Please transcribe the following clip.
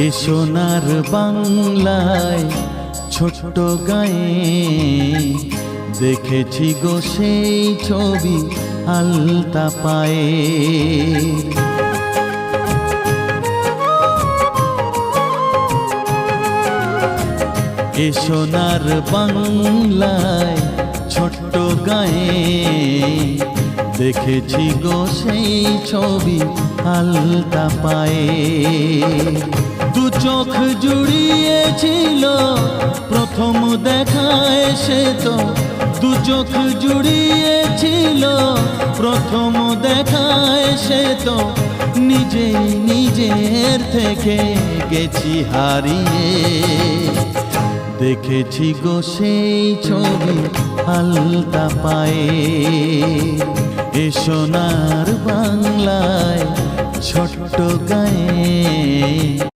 এ সোনার বাংলায় ছোট্ট গায়ে দেখেছি গো সেই ছবি আলতা পায়ে। এ সোনার বাংলায় ছোট্ট গায়ে দেখেছি গো সেই ছবি আলতা পায়ে। দু চোখ জুড়িয়েছিল প্রথম দেখায় সে তো, দু চোখ জুড়িয়েছিল প্রথম দেখায় সে তো, নিজেই নিজের থেকে গেছি হারিয়ে। দেখেছি গো সেই ছবি আলতা পায়ে। এ সোনার বাংলায় ছোট্ট গায়ে